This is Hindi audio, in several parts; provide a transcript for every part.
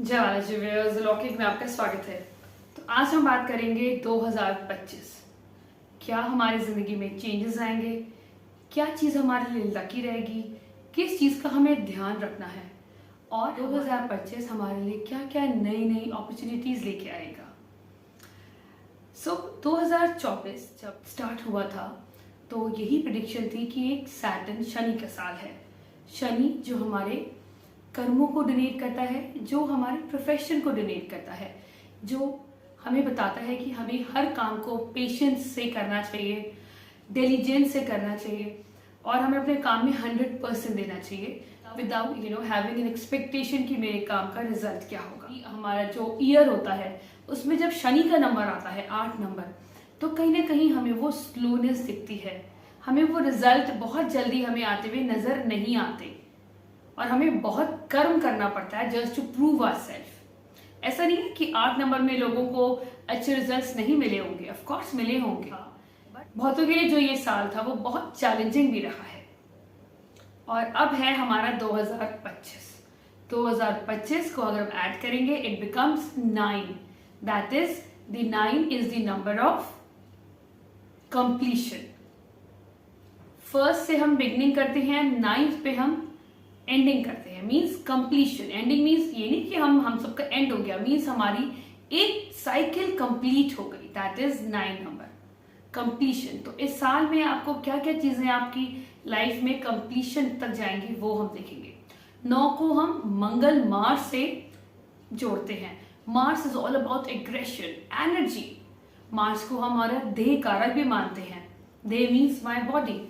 जय बालाजी व्यूअर्स, लौकिक में आपका स्वागत है। तो आज हम बात करेंगे 2025। क्या हमारी ज़िंदगी में चेंजेस आएंगे? क्या चीज़ हमारे लिए लकी रहेगी? किस चीज़ का हमें ध्यान रखना है? और 2025 हमारे लिए क्या क्या नई नई अपॉर्चुनिटीज़ लेके आएगा? 2024 जब स्टार्ट हुआ था तो यही प्रिडिक्शन थी कि एक सैटर्न शनि का साल है। शनि जो हमारे कर्मों को डोनेट करता है, जो हमारे प्रोफेशन को डोनेट करता है, जो हमें बताता है कि हमें हर काम को पेशेंस से करना चाहिए, डिलीजेंस से करना चाहिए और हमें अपने काम में 100% देना चाहिए विदाउट हैविंग एन एक्सपेक्टेशन कि मेरे काम का रिजल्ट क्या होगा। हमारा जो ईयर होता है उसमें जब शनि का नंबर आता है 8 नंबर, तो कहीं ना कहीं हमें वो स्लोनेस दिखती है, हमें वो रिजल्ट बहुत जल्दी हमें आते हुए नजर नहीं आते और हमें बहुत कर्म करना पड़ता है जस्ट टू प्रूव आवरसेल्फ। ऐसा नहीं है कि 8 नंबर में लोगों को अच्छे रिजल्ट्स नहीं मिले होंगे, ऑफ कोर्स मिले होंगे, बट बहुतों के लिए जो ये साल था वो बहुत चैलेंजिंग भी रहा है। और अब है हमारा 2025। 2025 को अगर हम ऐड करेंगे it becomes 9। That is the 9 is the number of completion. First से हम बिगनिंग करते हैं, 9th पे हम एंडिंग करते हैं, मीन्स कंप्लीशन। एंडिंग मीन्स ये नहीं कि हम सबका एंड हो गया, मीन्स हमारी एक साइकिल कंप्लीट हो गई। That is 9 number completion. तो इस साल में आपको क्या क्या चीजें आपकी लाइफ में कंप्लीशन तक जाएंगी वो हम देखेंगे। 9 को हम मंगल मार्स से जोड़ते हैं। Mars is all about aggression, energy. Mars को हमारा देह कारक भी मानते हैं। देह मीन्स माई बॉडी।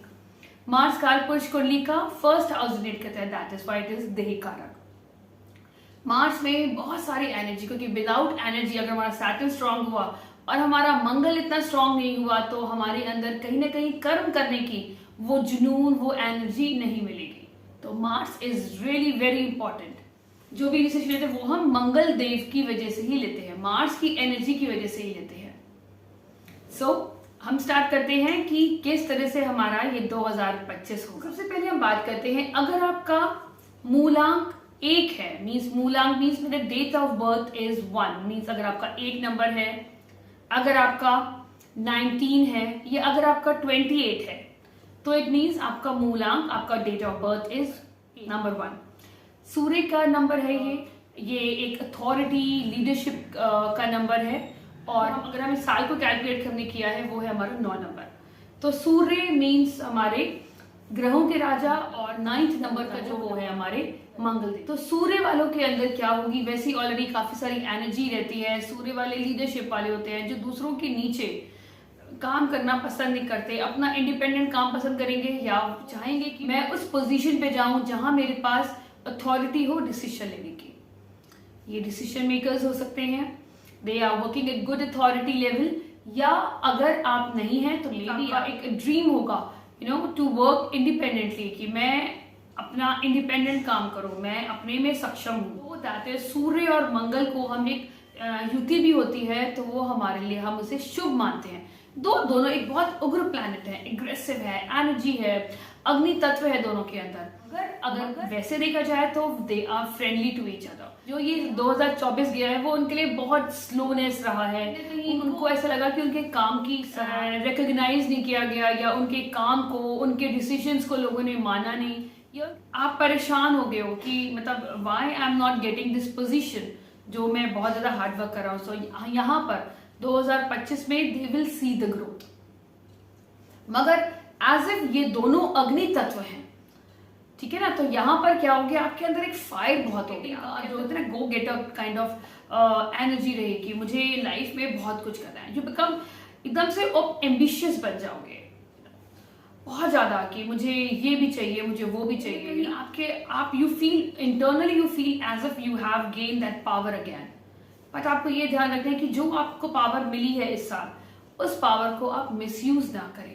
मार्स कालपुरुष कुंडली का फर्स्ट हाउस डोनेट करता है, that is why it is देह कारक। मार्स में बहुत सारी एनर्जी, क्योंकि विदाउट एनर्जी अगर हमारा सैटर्न स्ट्रांग हुआ और हमारा मंगल इतना स्ट्रांग नहीं हुआ तो हमारे अंदर कहीं ना कहीं कर्म करने की वो जुनून, वो एनर्जी नहीं मिलेगी। तो Mars is really very important. जो भी रिसर्च लेते हैं वो हम मंगल देव की वजह से ही लेते हैं, मार्स की एनर्जी की वजह से ही लेते हैं। हम स्टार्ट करते हैं कि किस तरह से हमारा ये 2025 होगा। सबसे पहले हम बात करते हैं, अगर आपका मूलांक 1 है, मीन्स मूलांक मीन्स मेरे date of birth is 1, means अगर आपका 1 नंबर है, अगर आपका 19 है या अगर आपका 28 है, तो इट मीन्स आपका मूलांक, आपका date of birth is number 1। सूर्य का नंबर है ये एक अथॉरिटी, लीडरशिप का नंबर है। और अगर हम इस साल को कैलकुलेट करने किया है वो है हमारा 9 नंबर। तो सूर्य मीन्स हमारे ग्रहों के राजा और 9th नंबर का जो वो है हमारे मंगल देव। तो सूर्य वालों के अंदर क्या होगी, वैसे ऑलरेडी काफी सारी एनर्जी रहती है। सूर्य वाले लीडरशिप वाले होते हैं जो दूसरों के नीचे काम करना पसंद नहीं करते, अपना इंडिपेंडेंट काम पसंद करेंगे या चाहेंगे कि मैं उस पोजीशन पे जाऊं जहां मेरे पास अथॉरिटी हो डिसीजन लेने की। ये डिसीजन मेकर्स हो सकते हैं, they are working at good authority level, या अगर आप नहीं हैं तो मे बी एक ड्रीम होगा टू वर्क इंडिपेंडेंटली, कि मैं अपना इंडिपेंडेंट काम करूं, मैं अपने में सक्षम हूँ। वो बताते हैं सूर्य और मंगल को हम एक युति भी होती है तो वो हमारे लिए हम उसे शुभ मानते हैं। दोनों एक बहुत उग्र प्लैनेट है, एग्रेसिव है, एनर्जी है, अग्नि तत्व है दोनों के अंदर। अगर वैसे देखा जाए तो they are friendly to each other. जो ये 2024 गया है वो उनके लिए बहुत स्लोनेस रहा है, कहीं उनको ऐसा लगा कि उनके काम की रिकॉग्नाइज नहीं किया गया या उनके काम को, उनके डिसीजंस को लोगों ने माना नहीं, या आप परेशान हो गए हो कि मतलब why I am not getting this position, जो मैं बहुत ज्यादा हार्डवर्क कर रहा हूँ। सो यहाँ पर 2025 में they will see the growth. मगर एज इफ ये दोनों अग्नि तत्व हैं, ठीक है ना, तो यहाँ पर क्या हो गया, आपके अंदर एक फायर बहुत हो गया, जो होता है ना गो get up kind of energy रहेगी, मुझे लाइफ में बहुत कुछ करना है। जो बिकम एकदम से एम्बिशियस बन जाओगे बहुत ज्यादा कि मुझे ये भी चाहिए, मुझे वो भी चाहिए। आप you feel internally, you feel as if you have gain that power again. But आपको ये ध्यान रखना है कि जो आपको पावर मिली है इस साल, उस पावर को आप मिसयूज ना करें।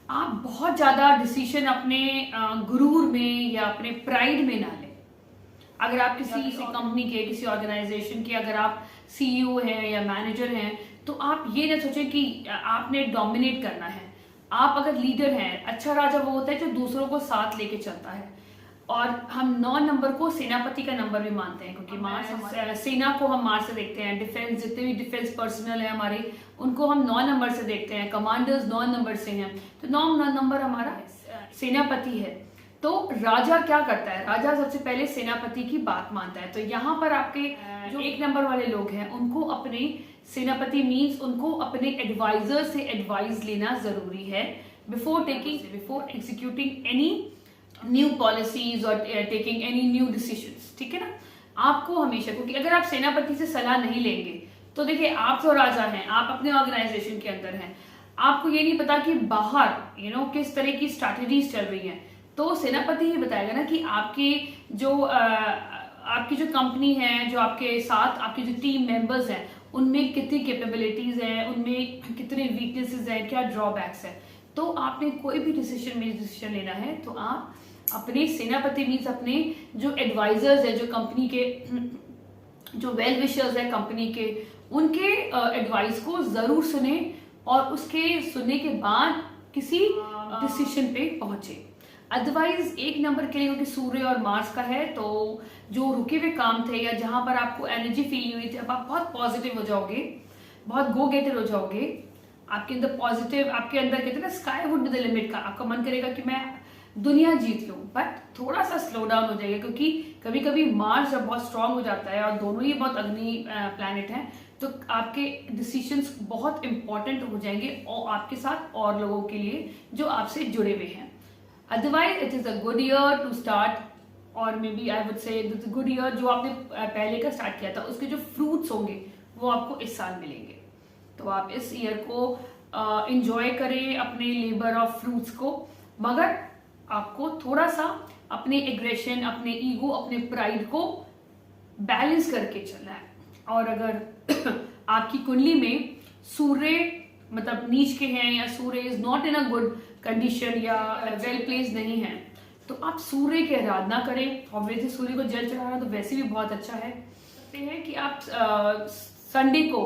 आप बहुत ज्यादा डिसीजन अपने गुरूर में या अपने प्राइड में ना लें। अगर आप किसी कंपनी के, किसी ऑर्गेनाइजेशन के अगर आप सीईओ हैं या मैनेजर हैं, तो आप ये ना सोचें कि आपने डोमिनेट करना है। आप अगर लीडर हैं, अच्छा राजा वो होता है जो दूसरों को साथ लेके चलता है। और हम 9 नंबर को सेनापति का नंबर भी मानते हैं, क्योंकि मार्स सेना को हम मार्स से देखते हैं, डिफेंस जितने भी डिफेंस पर्सनल है हमारे उनको हम 9 नंबर से देखते हैं, कमांडर्स 9 नंबर से हैं, तो 9 नंबर हमारा सेनापति है। तो राजा क्या करता है, राजा सबसे पहले सेनापति की बात मानता है। तो यहाँ पर आपके जो 1 नंबर वाले लोग हैं उनको अपने सेनापति मीन्स उनको अपने एडवाइजर से एडवाइस लेना जरूरी है before executing any new policies और टेकिंग एनी न्यू डिसीजंस, ठीक है ना। आपको हमेशा, क्योंकि अगर आप सेनापति से सलाह नहीं लेंगे तो देखिए आप तो राजा हैं, आप अपने ऑर्गेनाइजेशन के अंदर हैं, आपको ये नहीं पता कि बाहर किस तरह की स्ट्रैटेजीज चल रही हैं, तो सेनापति ही बताएगा ना कि आपकी जो कंपनी है, जो आपके साथ आपकी जो टीम मेंबर्स हैं उनमें कितनी कैपेबिलिटीज हैं, उनमें कितने वीकनेसेस हैं, क्या ड्रॉबैक्स है। तो आपने कोई भी डिसीजन लेना है तो आप अपने सेनापति मीन्स अपने जो एडवाइजर्स है, जो कंपनी के जो वेल विशर्स है कंपनी के, उनके एडवाइस को जरूर सुने और उसके सुनने के बाद किसी डिसीजन पे पहुंचे। अदरवाइज 1 नंबर के लिए, क्योंकि सूर्य और मार्स का है, तो जो रुके हुए काम थे या जहां पर आपको एनर्जी फील हुई थी, अब आप बहुत पॉजिटिव हो जाओगे, बहुत गो गेटर हो जाओगे, आपके अंदर पॉजिटिव, आपके अंदर कहते हैं ना sky would be the limit का, आपका मन करेगा कि मैं दुनिया जीत लूं, बट थोड़ा सा स्लो डाउन हो जाएगा, क्योंकि कभी कभी मार्स जब बहुत स्ट्रांग हो जाता है और दोनों ही बहुत अग्नि प्लैनेट हैं, तो आपके डिसीजंस बहुत इंपॉर्टेंट हो जाएंगे और आपके साथ और लोगों के लिए जो आपसे जुड़े हुए हैं। Otherwise it is a good year to start, और maybe I would say good year, जो आपने पहले का स्टार्ट किया था उसके जो फ्रूट्स होंगे वो आपको इस साल मिलेंगे। तो आप इस ईयर को एंजॉय करें अपने लेबर ऑफ फ्रूट्स को, मगर आपको थोड़ा सा अपने एग्रेशन, अपने ईगो, अपने प्राइड को बैलेंस करके चलना है। और अगर आपकी कुंडली में सूर्य मतलब नीच के हैं या Surya is not in a good condition या वेल प्लेस नहीं है, तो आप सूर्य की आराधना करें। ऑब्वियसली सूर्य को जल चढ़ाना तो वैसे भी बहुत अच्छा है। सकते हैं कि आप संडे को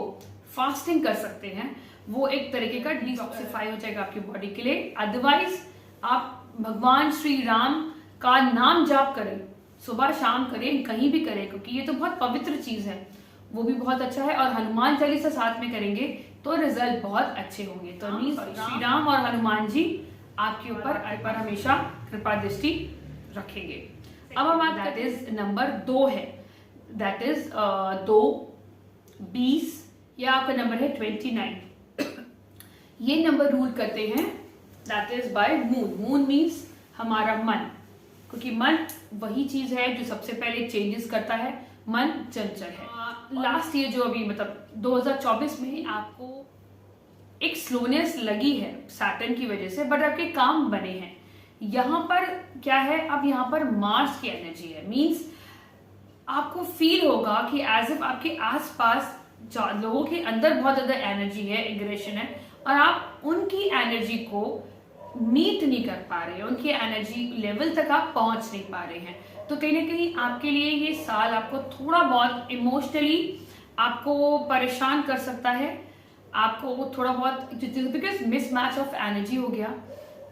फास्टिंग कर सकते हैं, वो एक तरीके का डिटॉक्सिफाई हो जाएगा आपकी बॉडी के लिए। अदरवाइज आप भगवान श्री राम का नाम जाप करें, सुबह शाम करें, कहीं भी करें, क्योंकि ये तो बहुत पवित्र चीज है, वो भी बहुत अच्छा है। और हनुमान चालीसा साथ में करेंगे तो रिजल्ट बहुत अच्छे होंगे। तो श्री राम और हनुमान जी आपके ऊपर हमेशा कृपा दृष्टि रखेंगे। अब हम बात करते हैं नंबर 2 है, दैट इज 2, 20 या आपका नंबर है 29। ये नंबर रूल करते हैं that is by moon. Moon means हमारा मन, क्योंकि मन वही चीज है जो सबसे पहले चेंजेस करता है, मन चंचल है। लास्ट ईयर जो अभी मतलब 2024 में आपको एक स्लोनेस लगी है सैटर्न की वजह से, बट आपके काम बने हैं। यहाँ पर क्या है, अब यहाँ पर मार्स की एनर्जी है, मीन्स आपको फील होगा कि एज इफ आपके आसपास लोगों के अंदर बहुत ज्यादा एनर्जी है, एग्रेशन है, और आप उनकी एनर्जी को मीट नहीं कर पा रहे हैं, उनकी एनर्जी लेवल तक आप पहुंच नहीं पा रहे हैं। तो कहीं ना कहीं आपके लिए ये साल आपको थोड़ा बहुत इमोशनली आपको परेशान कर सकता है, आपको थोड़ा बहुत, बिकॉज मिसमैच ऑफ एनर्जी हो गया।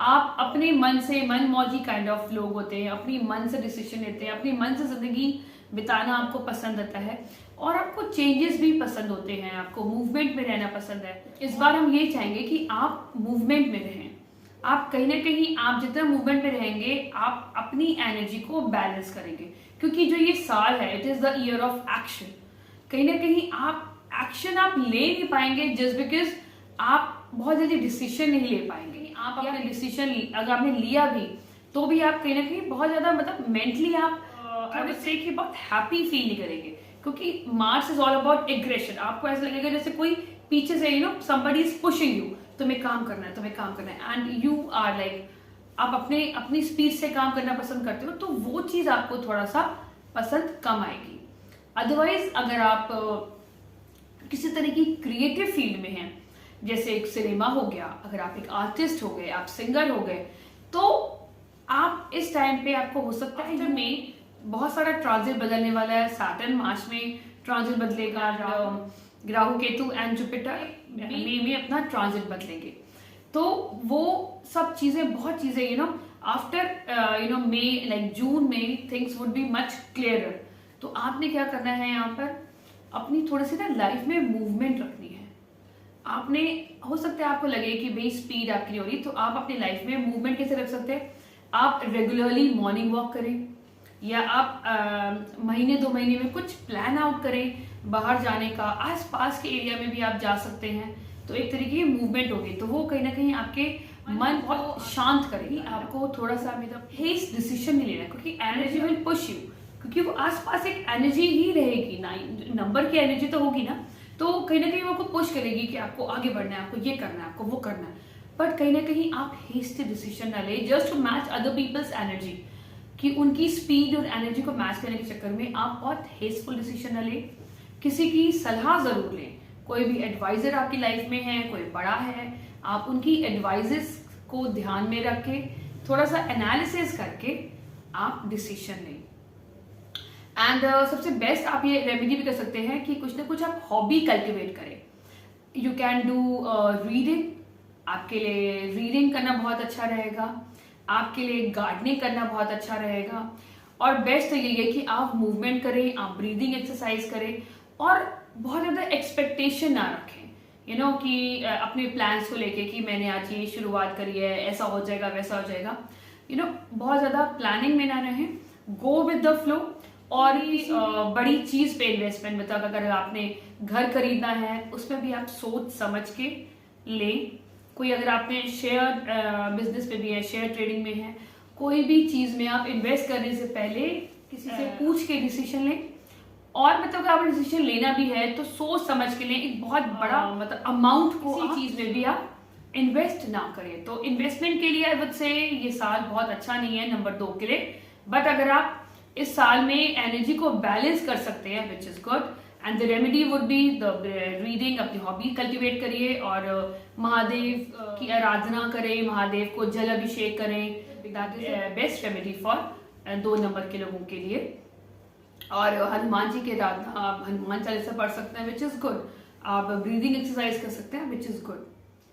आप अपने मन से, मन मौजी काइंड ऑफ लोग होते हैं, अपनी मन से डिसीजन लेते हैं, अपनी मन से जिंदगी बिताना आपको पसंद आता है, और आपको चेंजेस भी पसंद होते हैं, आपको मूवमेंट में रहना पसंद है। इस बार हम ये चाहेंगे कि आप मूवमेंट में रहें, आप कहीं ना कहीं आप जितना मूवमेंट में रहेंगे आप अपनी एनर्जी को बैलेंस करेंगे, क्योंकि जो ये साल है it is the year of action. कहीं ना कहीं आप एक्शन आप ले नहीं पाएंगे जस्ट बिकॉज आप बहुत जल्दी डिसीजन नहीं ले पाएंगे। आप अपने डिसीजन अगर आपने लिया भी तो भी आप कहीं ना कहीं बहुत ज्यादा मतलब मेंटली आप से कि बहुत हैप्पी फील नहीं करेंगे, क्योंकि Mars is all about aggression. आपको ऐसा लगेगा जैसे कोई पीछे से somebody इज पुशिंग यू, तुम्हें काम करना है, तुम्हें काम करना है, एंड यू आर लाइक आप अपनी स्पीड से काम करना पसंद करते हो, तो वो चीज आपको थोड़ा सा पसंद कम आएगी। अदरवाइज अगर आप किसी तरह की क्रिएटिव फील्ड में हैं, जैसे एक सिनेमा हो गया, अगर आप एक आर्टिस्ट हो गए, आप सिंगर हो गए, तो आप इस टाइम पे आपको हो सकता है में बहुत सारा ट्रांजिट बदलने वाला है। सैटर्न मार्च में ट्रांजिट बदलेगा, राहु केतु एंड जुपिटर मई में अपना ट्रांजिट बदलेंगे, तो वो सब चीजें बहुत चीजें आफ्टर मई, लाइक जून में things would be much clearer. तो आपने क्या करना है यहाँ पर, अपनी थोड़ी सी ना लाइफ में मूवमेंट रखनी है। आपने, हो सकता है आपको लगे कि भाई स्पीड आपकी नहीं हो रही, तो आप अपनी लाइफ में मूवमेंट कैसे रख सकते हैं? आप रेगुलरली मॉर्निंग वॉक करें, या आप महीने 2 महीने में कुछ प्लान आउट करें बाहर जाने का। आस पास के एरिया में भी आप जा सकते हैं, तो एक तरीके की मूवमेंट होगी, तो वो कहीं ना कहीं आपके मन बहुत शांत करेगी। आपको थोड़ा सा मतलब हेस्ट डिसीजन नहीं लेना, क्योंकि एनर्जी विल पुश यू, क्योंकि वो आसपास एक एनर्जी ही रहेगी ना, नंबर की एनर्जी तो होगी ना, तो कहीं ना कहीं वो आपको पुश करेगी कि आपको आगे बढ़ना है, आपको ये करना है, आपको वो करना है। बट कहीं ना कहीं आप हेस्टी डिसीजन ना ले just to match other people's energy, कि उनकी स्पीड और एनर्जी को मैच करने के चक्कर में आप बहुत हेस्टफुल डिसीजन ना ले। किसी की सलाह जरूर लें, कोई भी एडवाइजर आपकी लाइफ में है, कोई बड़ा है, आप उनकी एडवाइजेस को ध्यान में रख के थोड़ा सा एनालिसिस करके आप डिसीजन लें। एंड सबसे बेस्ट आप ये रेमेडी भी कर सकते हैं कि कुछ ना कुछ आप हॉबी कल्टिवेट करें। यू कैन डू रीडिंग, आपके लिए रीडिंग करना बहुत अच्छा रहेगा, आपके लिए गार्डनिंग करना बहुत अच्छा रहेगा। और बेस्ट तो यही है कि आप मूवमेंट करें, आप ब्रीदिंग एक्सरसाइज करें, और बहुत ज़्यादा एक्सपेक्टेशन ना रखें कि अपने प्लान्स को लेके कि मैंने आज ये शुरुआत करी है, ऐसा हो जाएगा वैसा हो जाएगा। बहुत ज़्यादा प्लानिंग में ना रहें, गो विद द फ्लो। और बड़ी चीज़ पे इन्वेस्टमेंट, मतलब अगर आपने घर खरीदना है उसमें भी आप सोच समझ के लें। कोई अगर आपने शेयर बिजनेस पे भी है, शेयर ट्रेडिंग में है, कोई भी चीज़ में आप इन्वेस्ट करने से पहले किसी से पूछ के डिसीजन लें। और मतलब अगर आपको डिसीजन लेना भी है तो सोच समझ के लें, एक बहुत बड़ा मतलब अमाउंट को किसी चीज़ में भी आप इन्वेस्ट ना करें। तो इन्वेस्टमेंट के लिए आई वुड से ये साल बहुत अच्छा नहीं है नंबर 2 के लिए। बट अगर आप इस साल में एनर्जी को बैलेंस कर सकते हैं, which is good, and the remedy would be the reading. अपनी हॉबी कल्टिवेट करिए और महादेव की आराधना करें, महादेव को जल अभिषेक करें। That is best remedy for 2 number के लोगों के लिए। और हनुमान जी की आराधना, आप हनुमान चालीसा पढ़ सकते हैं, विच इज गुड। आप ब्रीदिंग एक्सरसाइज कर सकते हैं, विच इज गुड।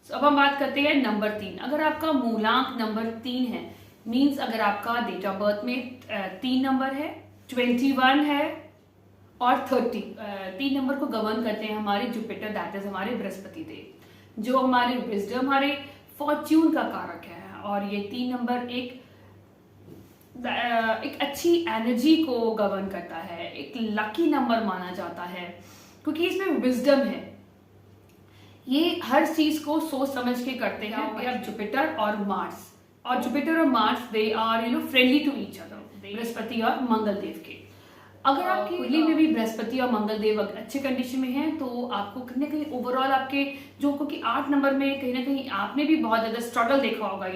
अब हम बात करते हैं नंबर 3। अगर आपका मूलांक नंबर 3 है, मीन्स अगर आपका डेट ऑफ बर्थ में 3 नंबर है, 21 है और 30, 3 नंबर को गवर्न करते हैं हमारे जुपिटर, दैट इज हमारे बृहस्पति देव, जो हमारे विजडम, हमारे फॉर्च्यून का कारक है। और ये 3 नंबर एक अच्छी एनर्जी को गवर्न करता है, एक लकी नंबर माना जाता है, क्योंकि इसमें विजडम है। ये हर चीज को सोच समझ के करते हैं। जुपिटर और मार्स, और जुपिटर और Mars they are friendly to each other, Brihaspati और मंगल देव के। अगर आपकी कुंडली में भी बृहस्पति और मंगल देव अच्छे कंडीशन में हैं, तो आपको कहीं ना कहीं ओवरऑल आपके जो, क्योंकि 8 नंबर में कहीं ना कहीं आपने भी बहुत ज्यादा स्ट्रगल देखा होगा।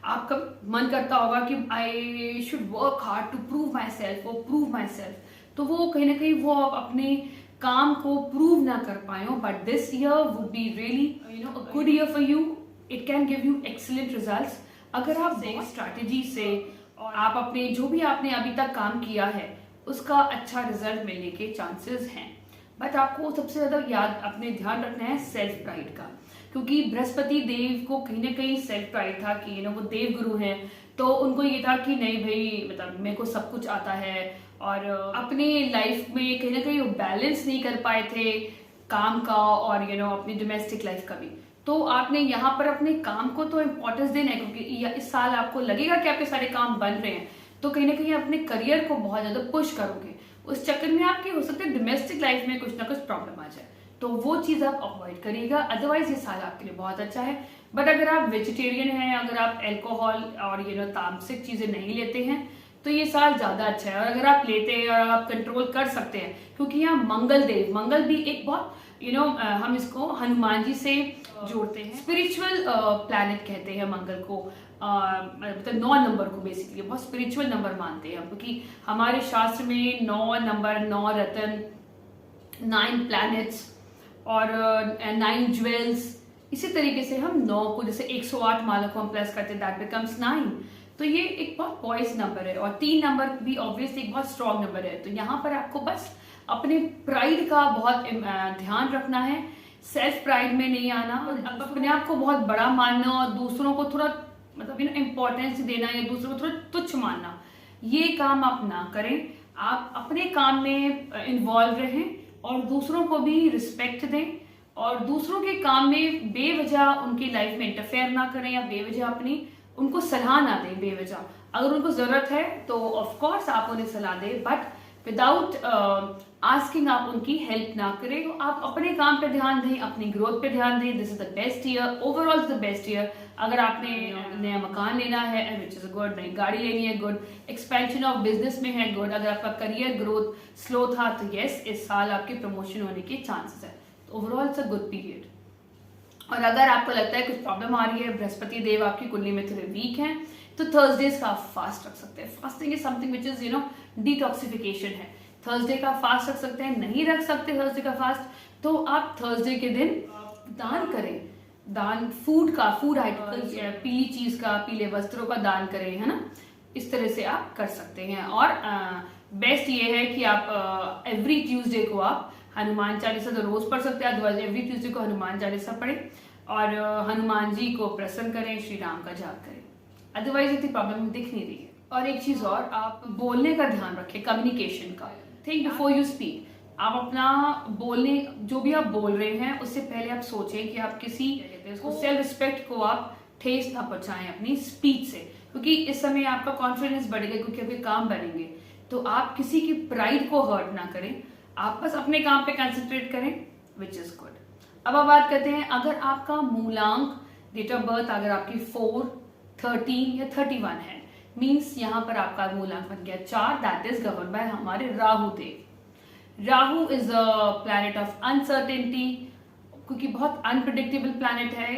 आपका मन करता होगा कि I should work hard to prove myself, और प्रूव माई सेल्फ, तो वो कहीं ना कहीं वो आप अपने काम को प्रूव ना कर पाए हो। But this year would be really a good year for you, it can give you excellent results. अगर आप स्ट्रैटेजी से और आप अपने जो भी आपने अभी तक काम किया है उसका अच्छा रिजल्ट मिलने के चांसेस हैं। बट आपको सबसे ज्यादा याद अपने ध्यान रखना है सेल्फ प्राइड का, क्योंकि बृहस्पति देव को कहीं ना कहीं सेल्फ प्राइड था कि वो देव गुरु हैं, तो उनको ये था कि नहीं भाई, मतलब मेरे को सब कुछ आता है। और अपने लाइफ में कहीं ना कहीं वो बैलेंस नहीं कर पाए थे काम का और अपनी डोमेस्टिक लाइफ का भी। तो आपने यहाँ पर अपने काम को तो इम्पोर्टेंस देना है, क्योंकि इस साल आपको लगेगा कि आपके सारे काम बन रहे हैं, तो कहीं ना कहीं अपने करियर को बहुत ज्यादा पुश करोगे। उस चक्कर में आपकी हो सकता है डोमेस्टिक लाइफ में कुछ ना कुछ प्रॉब्लम आ जाए, तो वो चीज आप अवॉइड करिएगा। अदरवाइज ये साल आपके लिए बहुत अच्छा है। बट अगर आप वेजिटेरियन हैं, अगर आप अल्कोहल और तामसिक चीजें नहीं लेते हैं, तो ये साल ज्यादा अच्छा है। और अगर आप लेते हैं और आप कंट्रोल कर सकते हैं, क्योंकि यहाँ मंगल भी एक बहुत हम इसको हनुमान जी से जोड़ते हैं, स्पिरिचुअल प्लैनेट कहते हैं मंगल को, मतलब 9 नंबर को बेसिकली बहुत स्पिरिचुअल नंबर मानते हैं हम, क्योंकि हमारे शास्त्र में 9 नंबर, 9 रत्न, 9 प्लैनेट्स और 9 ज्वेल्स, इसी तरीके से हम 9 को, जैसे 108 माला को हम प्लस करते हैं, दैट बिकम्स 9। तो ये एक बहुत पॉइस नंबर है। और 3 नंबर भी ऑब्वियसली एक बहुत स्ट्रॉन्ग नंबर है। तो यहाँ पर आपको बस अपने प्राइड का बहुत ध्यान रखना है, सेल्फ प्राइड में नहीं आना, अपने आप को बहुत बड़ा मानना और दूसरों को थोड़ा मतलब इम्पोर्टेंस देना या दूसरों को थोड़ा तुच्छ मानना, ये काम आप ना करें। आप अपने काम में इन्वॉल्व रहें और दूसरों को भी रिस्पेक्ट दें और दूसरों के काम में बेवजह उनकी लाइफ में इंटरफेयर ना करें या बेवजह अपनी उनको सलाह ना दें बेवजह। अगर उनको जरूरत है तो ऑफ कोर्स आप उन्हें सलाह दें, बट विदाउट आस्किंग आप उनकी हेल्प ना करें। तो आप अपने काम पे ध्यान दें, अपनी ग्रोथ पे ध्यान दें। This is the best year, overall the best year. अगर आपने नया मकान लेना है विच इज गुड, नई गाड़ी लेनी है गुड, एक्सपेंशन ऑफ बिजनेस में है गुड, अगर आपका करियर ग्रोथ स्लो था तो यस, इस साल आपके प्रमोशन होने के चांसेस है। तो overall it's a good period. और अगर आपको लगता है कुछ प्रॉब्लम आ रही है, बृहस्पति देव आपकी कुंडली में थोड़े वीक हैं, तो थर्सडेज का आप फास्ट रख सकते हैं। Fasting is something which is detoxification है। थर्सडे का फास्ट रख सकते हैं। नहीं रख सकते थर्सडे का फास्ट तो आप थर्सडे के दिन दान करें। दान फूड आइटम, पीली चीज का, पीले वस्त्रों का दान करें, है ना। इस तरह से आप कर सकते हैं। और बेस्ट ये है कि आप एवरी ट्यूसडे को आप हनुमान चालीसा तो रोज पढ़ सकते हैं, अदरवाइज एवरी ट्यूसडे को हनुमान चालीसा पढ़ें और हनुमान जी को प्रसन्न करें, श्री राम का जाप करें। अदरवाइज इतनी प्रॉब्लम दिख नहीं रही है। और एक चीज और, आप बोलने का ध्यान रखें, कम्युनिकेशन का। Think before you speak. आप अपना बोलने, जो भी आप बोल रहे हैं उससे पहले आप सोचें कि आप किसी सेल्फ रिस्पेक्ट को आप ठेस ना पहुंचाएं अपनी स्पीच से, क्योंकि इस समय आपका कॉन्फिडेंस बढ़ेगा क्योंकि आपके काम बढ़ेंगे। तो आप किसी की प्राइड को हर्ट ना करें, आप बस अपने काम पे कंसंट्रेट करें, विच इज गुड। अब आप बात करते हैं, अगर आपका मूलांक, डेट ऑफ बर्थ अगर आपकी 4, 13 या 31 है, मीन्स यहाँ पर आपका मूलांक बन गया 4, दैट इज गवर्न बाय हमारे Rahu Dev. Rahu is a planet of uncertainty, क्योंकि बहुत अनप्रिडिक्टेबल प्लैनेट है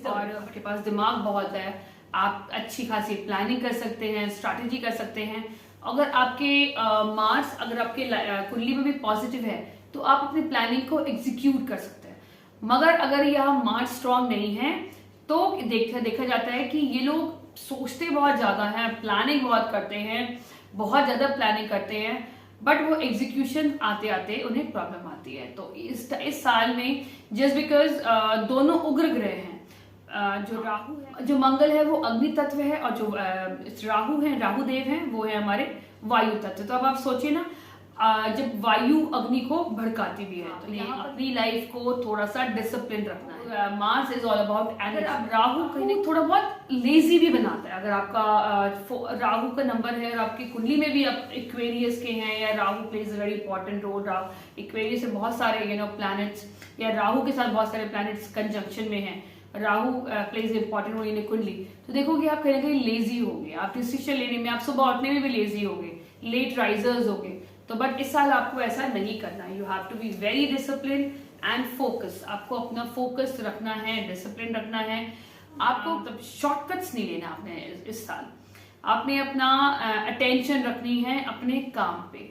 और आपके पास दिमाग बहुत है। आप अच्छी खासी प्लानिंग कर सकते हैं, स्ट्रैटेजी कर सकते हैं। अगर आपके मार्स अगर आपके कुंडली में भी पॉजिटिव है तो आप अपनी प्लानिंग को एग्जीक्यूट कर सकते हैं। मगर अगर यह मार्स स्ट्रांग नहीं है तो देखा जाता है कि ये लोग सोचते बहुत ज्यादा हैं, प्लानिंग बहुत करते हैं, बहुत ज्यादा प्लानिंग करते हैं, बट वो एग्जीक्यूशन आते आते उन्हें प्रॉब्लम आती है। तो इस साल में जस्ट बिकॉज दोनों उग्र ग्रह हैं, जो राहु है, जो मंगल है वो अग्नि तत्व है और जो राहु है, राहु देव हैं, वो है हमारे वायु तत्व। तो अब आप सोचिए ना, जब वायु अग्नि को भड़काती भी है तो यहाँ अपनी लाइफ को थोड़ा सा डिसिप्लिन रखना है। Mars is all about energy. Rahu कहीं थोड़ा बहुत लेजी भी बनाता है। अगर आपका राहु का नंबर है और आपकी कुंडली में भी आप इक्वेरियस के हैं या Rahu plays very important role, Aquarius से बहुत सारे प्लैनेट्स या राहु के साथ बहुत सारे प्लैनेट्स कंजंक्शन में हैं, Rahu plays important role in kundli, तो देखोगे आप कहीं ना कहीं लेजी होंगे, आप डिसीजन लेने में, आप सुबह उठने में भी लेजी होंगे, लेट राइजर्स होंगे। तो बट इस साल आपको ऐसा नहीं करना है। You have to be very discipline and focus. आपको अपना फोकस रखना है, डिसिप्लिन रखना है। आपको मतलब शॉर्टकट्स नहीं लेना आपने इस साल। आपने अपना अटेंशन रखनी है अपने काम पे,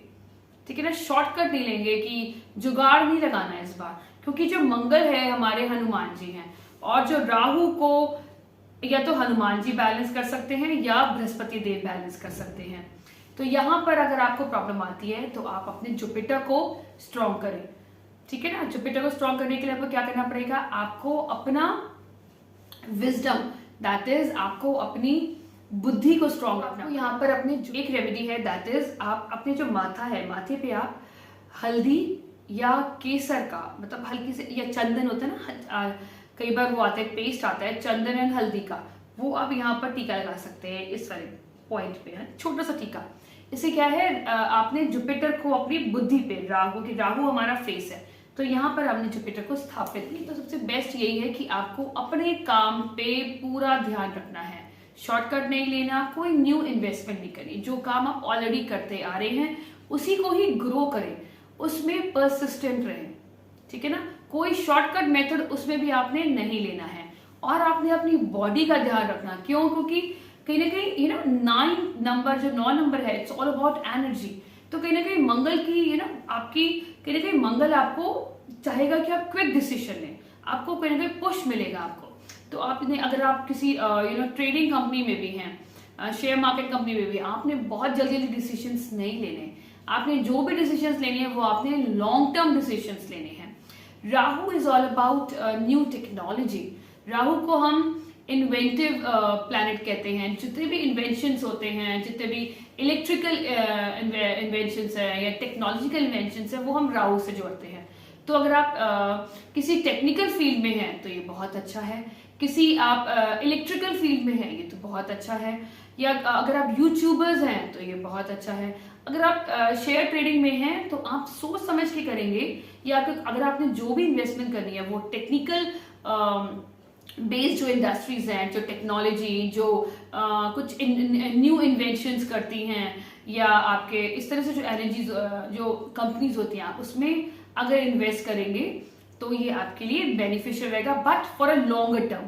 ठीक है ना। शॉर्टकट नहीं लेंगे कि जुगाड़ नहीं लगाना है इस बार, क्योंकि जो मंगल है हमारे हनुमान जी हैं और जो राहु को या तो हनुमान जी बैलेंस कर सकते हैं या बृहस्पति देव बैलेंस कर सकते हैं। तो यहां पर अगर आपको प्रॉब्लम आती है तो आप अपने जुपिटर को स्ट्रॉन्ग करें, ठीक है ना। जुपिटर को स्ट्रॉन्ग करने के लिए आपको क्या करना पड़ेगा, आपको अपना विजडम, दैट इज आपको अपनी बुद्धि को स्ट्रॉन्ग रखना। यहाँ पर अपने एक रेमेडी है, दैट इज आप अपने जो माथा है, माथे पे आप हल्दी या केसर का, मतलब हल्की से, या चंदन होता है ना, कई बार वो आता है पेस्ट आता है चंदन एंड हल्दी का, वो आप यहाँ पर टीका लगा सकते हैं इस वाले पॉइंट पे, है छोटा सा टीका। इससे क्या है, आपने जुपिटर को अपनी बुद्धि पे, राहु हमारा फेस है, तो यहाँ पर हमने जुपिटर को स्थापित किया। तो सबसे बेस्ट यही है कि आपको अपने काम पे पूरा ध्यान रखना है, शॉर्टकट नहीं लेना, कोई न्यू इन्वेस्टमेंट नहीं करनी। जो काम आप ऑलरेडी करते आ रहे हैं उसी को ही ग्रो करें, उसमें परसिस्टेंट रहें, ठीक है ना। कोई शॉर्टकट मेथड उसमें भी आपने नहीं लेना है। और आपने अपनी बॉडी का ध्यान रखना, क्यों, क्योंकि कहीं ना कहीं 9 नंबर, जो 9 नंबर है, इट्स ऑल अबाउट एनर्जी। तो कहीं ना कहीं मंगल की आपकी कहीं ना कहीं मंगल आपको चाहेगा कि आप क्विक डिसीजन लें, आपको कहीं ना कहीं पुश मिलेगा आपको। तो आपने, अगर आप किसी ट्रेडिंग कंपनी में भी हैं, शेयर मार्केट कंपनी में भी, आपने बहुत जल्दी जल्दी डिसीजंस नहीं लेने। आपने जो भी डिसीजंस लेने हैं वो आपने लॉन्ग टर्म डिसीजंस लेने हैं। Rahu is all about new technology. Rahu को हम इन्वेंटिव प्लैनेट कहते हैं। जितने भी इन्वेंशंस होते हैं, जितने भी इलेक्ट्रिकल इन्वेंशंस हैं या टेक्नोलॉजिकल इन्वेंशंस हैं, वो हम राहु से जोड़ते हैं। तो अगर आप किसी टेक्निकल फील्ड में हैं तो ये बहुत अच्छा है, किसी आप इलेक्ट्रिकल फील्ड में हैं ये तो बहुत अच्छा है, या अगर आप यूट्यूबर्स हैं तो ये बहुत अच्छा है। अगर आप शेयर ट्रेडिंग में हैं तो आप सोच समझ के करेंगे, या अगर आपने जो भी इन्वेस्टमेंट करनी है वो टेक्निकल बेस्ड जो इंडस्ट्रीज हैं, जो टेक्नोलॉजी, जो कुछ न्यू इन्वेंशंस करती हैं, या आपके इस तरह से जो एनर्जी जो कंपनीज होती हैं, आप उसमें अगर इन्वेस्ट करेंगे तो ये आपके लिए बेनिफिशियल रहेगा, but for a longer term,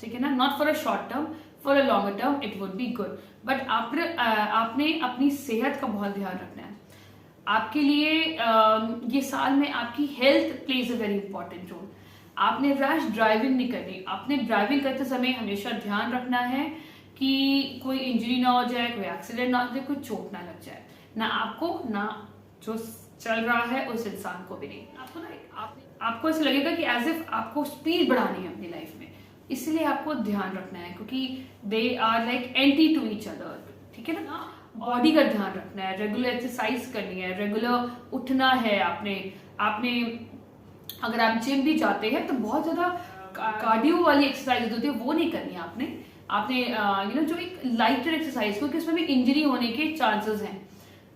ठीक है ना, not for a short term, for a longer term it would be good. But आपने अपनी सेहत का बहुत ध्यान रखना है। आपके लिए ये साल में आपकी health plays a very important role. आपने रैश ड्राइविंग नहीं करनी। आपने ड्राइविंग करते समय हमेशा ध्यान रखना है कि कोई इंजरी ना हो जाए, कोई एक्सीडेंट ना हो जाए, कोई चोट ना लग जाए, ना आपको ना जो चल रहा है उस इंसान को भी नहीं। आपको ना आपको ऐसा लगेगा कि एज इफ आपको स्पीड बढ़ानी है अपनी लाइफ में, इसलिए आपको ध्यान रखना है, क्योंकि they are like anti to each other, ठीक है ना। बॉडी का ध्यान रखना है, रेगुलर एक्सरसाइज करनी है, रेगुलर उठना है। आपने अगर आप जिम भी जाते हैं तो बहुत ज्यादा कार्डियो वाली एक्सरसाइज होती है वो नहीं करनी है आपने यू नो जो एक लाइटर एक्सरसाइज, क्योंकि उसमें भी इंजरी होने के चांसेस हैं।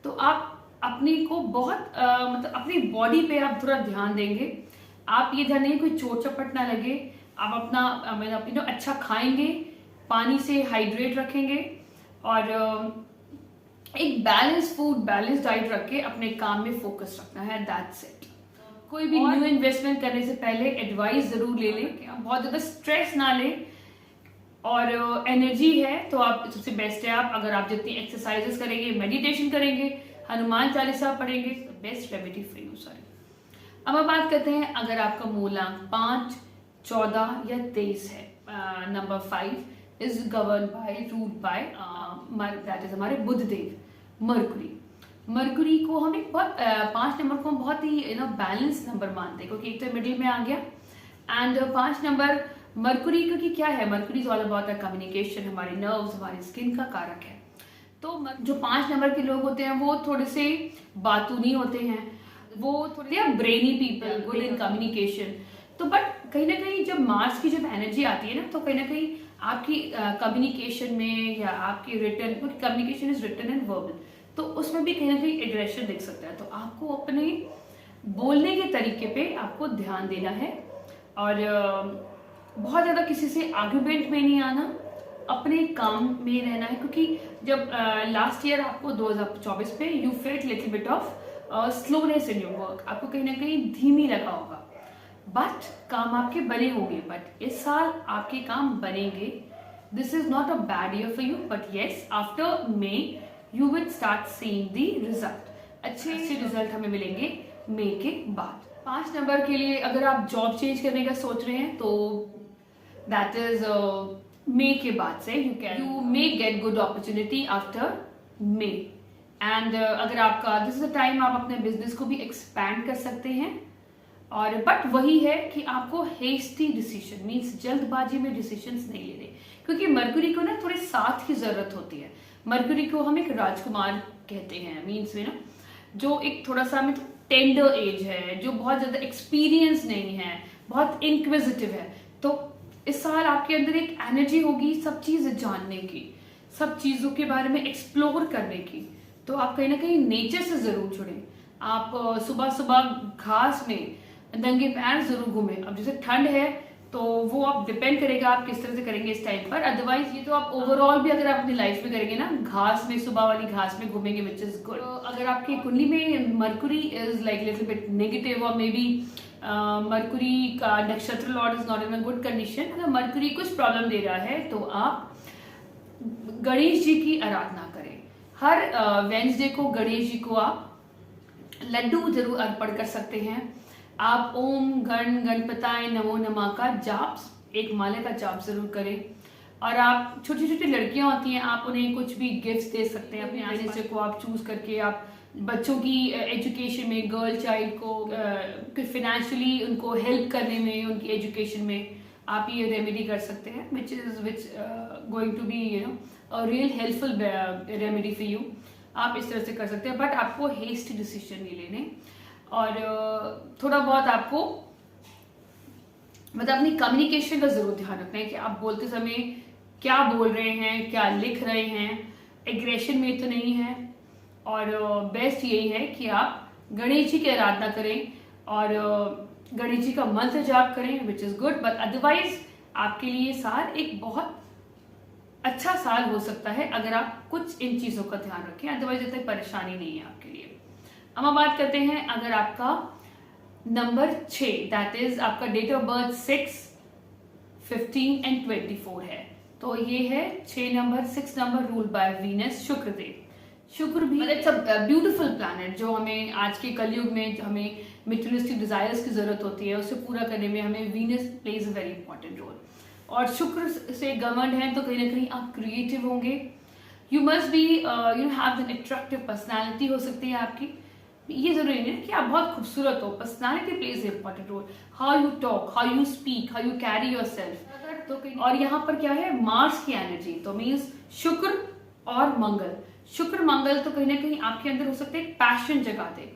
तो आप अपनी को बहुत मतलब अपनी बॉडी पे आप थोड़ा ध्यान देंगे। आप ये ध्यान देंगे कोई चोट चपट ना लगे। आप अपना अच्छा खाएंगे, पानी से हाइड्रेट रखेंगे, और एक बैलेंस फूड, बैलेंस डाइट रख के अपने काम में फोकस रखना है, दैट्स इट। कोई भी न्यू इन्वेस्टमेंट करने से पहले एडवाइस जरूर ले लें, बहुत ज्यादा स्ट्रेस ना लें, और एनर्जी है तो आप सबसे बेस्ट है अगर आप जितनी एक्सरसाइजेस करेंगे, मेडिटेशन करेंगे, हनुमान चालीसा पढ़ेंगे, best remedy for you sir. अब हम बात करते हैं अगर आपका मूलांक 5, 14 या 23 है। Number 5 is govern bye, ruled by, that is हमारे बुध देव मरकुरी को हम एक बहुत 5 नंबर को हम बहुत ही बैलेंस नंबर मानते हैं, क्योंकि एक तो मिडिल में आ गया, एंड 5 नंबर मरकुरी, क्योंकि क्या है, Mercury is all about communication, हमारे नर्व्स, हमारी स्किन का कारक है। तो जो 5 नंबर के लोग होते हैं वो थोड़े से बातूनी होते हैं, वो थोड़े brainy people, good in communication. तो बट कहीं ना कहीं जब मार्स की जब एनर्जी आती है ना, तो कहीं ना कहीं आपकी कम्युनिकेशन में या आपकी रिटर्न, क्योंकि communication is written and verbal, तो उसमें भी कहीं ना कहीं एग्रेशन दिख सकता है। तो आपको अपने बोलने के तरीके पे आपको ध्यान देना है, और बहुत ज़्यादा किसी से आर्ग्यूमेंट में नहीं आना, अपने काम में रहना है। क्योंकि जब लास्ट ईयर आपको 2024 पे you felt little bit of slowness in your work, आपको कहीं ना कहीं धीमी लगा होगा, बट काम आपके बने होंगे। बट इस साल आपके काम बनेंगे। This is not a bad year for you, but yes after may you will start seeing the result. अच्छे रिजल्ट हमें मिलेंगे मई के बाद। 5 नंबर के लिए अगर आप जॉब चेंज करने का सोच रहे हैं तो दैट इज मई के बाद से you may get good opportunity after may. And अगर आपका दिस इज द टाइम आप अपने बिजनेस को भी एक्सपैंड कर सकते हैं। और बट वही है कि आपको हेस्टी डिसीजन मीन्स जल्दबाजी में डिसीजंस नहीं लेने, क्योंकि मरकुरी को ना थोड़े साथ की जरूरत होती है। मरकुरी को हम एक राजकुमार कहते हैं, मीन्स में ना जो एक थोड़ा सा में टेंडर एज है, जो बहुत ज्यादा एक्सपीरियंस नहीं है, बहुत इंक्विजिटिव है। तो इस साल आपके अंदर एक एनर्जी होगी सब चीज जानने की, सब चीजों के बारे में एक्सप्लोर करने की। तो आप कहीं ना कहीं नेचर से जरूर जुड़े। आप सुबह सुबह घास में नंगे पैर जरूर घूमे। अब जैसे ठंड है तो वो आप डिपेंड करेगा आप किस तरह से करेंगे इस टाइम पर। अदरवाइज ये तो आप ओवरऑल भी अगर आप अपनी लाइफ में करेंगे ना, घास में, सुबह वाली घास में घूमेंगे, विच इज गुड। अगर आपकी कुंडली में Mercury is like little bit negative, और मे बी मरकुरी का नक्षत्र Lord is not in a good condition, अगर मरकुरी कुछ प्रॉब्लम दे रहा है तो आप गणेश जी की आराधना करें। हर वेंसडे को गणेश जी को आप लड्डू जरूर अर्पण कर सकते हैं। आप ओम गणपताय नमो नमः का जाप, एक माले का जाप जरूर करें। और आप छोटी छोटी लड़कियां होती हैं, आप उन्हें कुछ भी गिफ्ट दे सकते हैं अपने आने को आप चूज करके। आप बच्चों की एजुकेशन में, गर्ल चाइल्ड को फिनेंशियली उनको हेल्प करने में, उनकी एजुकेशन में आप ये रेमेडी कर सकते हैं which going to be a real helpful remedy for you. आप इस तरह से कर सकते हैं, बट आपको हेस्टी डिसीजन नहीं लेने, और थोड़ा बहुत आपको मतलब अपनी कम्युनिकेशन का जरूर ध्यान रखना है कि आप बोलते समय क्या बोल रहे हैं, क्या लिख रहे हैं, एग्रेशन में तो नहीं है। और बेस्ट यही है कि आप गणेश जी की आराधना करें और गणेश जी का मंत्र जाप करें, which is good. But otherwise आपके लिए साल एक बहुत अच्छा साल हो सकता है अगर आप कुछ इन चीजों का ध्यान रखें, अदरवाइज इतनी परेशानी नहीं है आपके लिए। अब हम बात करते हैं अगर आपका नंबर 6 दैट इज आपका डेट ऑफ बर्थ 6, 15 एंड 24 है, तो ये है 6 number, 6 number rule by Venus, Shukradev. शुक्र भी इट्स अ ब्यूटीफुल प्लैनेट जो हमें आज के कलयुग में हमें मेटेरियलिस्टिक डिजायर्स की जरूरत होती है, उसे पूरा करने में हमें Venus plays a very important role. और शुक्र से गवर्नड है तो कहीं ना कहीं आप क्रिएटिव होंगे। You must be you have an attractive personality हो सकती है आपकी। ये जरूरी नहीं है कि आप बहुत खूबसूरत हो, personality plays important role, how you talk, how you speak, how you carry yourself. तो और यहाँ पर क्या है, मार्स की एनर्जी, तो मीन्स शुक्र और मंगल, शुक्र मंगल तो कहीं ना कहीं आपके अंदर हो सकते हैं पैशन जगाते,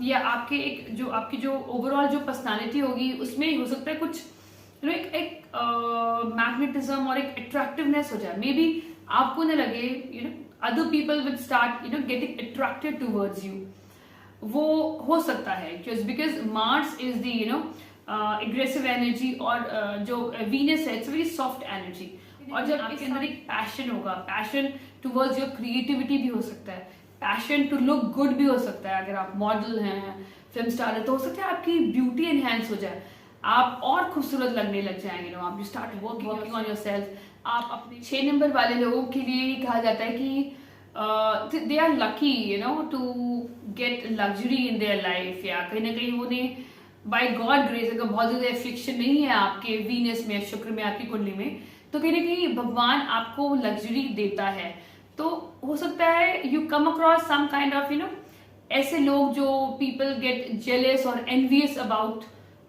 या आपके आपकी जो ओवरऑल जो पर्सनालिटी होगी उसमें हो सकता है कुछ एक मैग्नेटिज्म और एक अट्रैक्टिवनेस हो जाए। मे बी आपको न लगे other people will start getting attracted towards you, वो हो सकता है because Mars is the aggressive energy, और जो वीनस है इट्स वेरी सॉफ्ट एनर्जी। और जब आपके अंदर एक पैशन होगा, पैशन टूवर्ड्स योर क्रिएटिविटी भी हो सकता है, पैशन टू लुक गुड भी हो सकता है। अगर आप मॉडल हैं, फिल्म स्टार है, तो हो सकता है आपकी ब्यूटी एनहेंस हो जाए, आप और खूबसूरत लगने लग जाएंगे। आप you start working on yourself. आप अपने 6 नंबर वाले लोगों के लिए कहा जाता है कि they are lucky to get luxury in their life, या कहीं ना कहीं उन्हें बाय गॉड ग्रेस अगर बहुत ज्यादा एफ्लिक्शन नहीं है आपके वीनस में, शुक्र में, आपकी कुंडली में, तो कहीं ना कहीं भगवान आपको लग्जरी देता है। तो हो सकता है you come across some kind of ऐसे लोग जो पीपल गेट जेलस और एनवियस अबाउट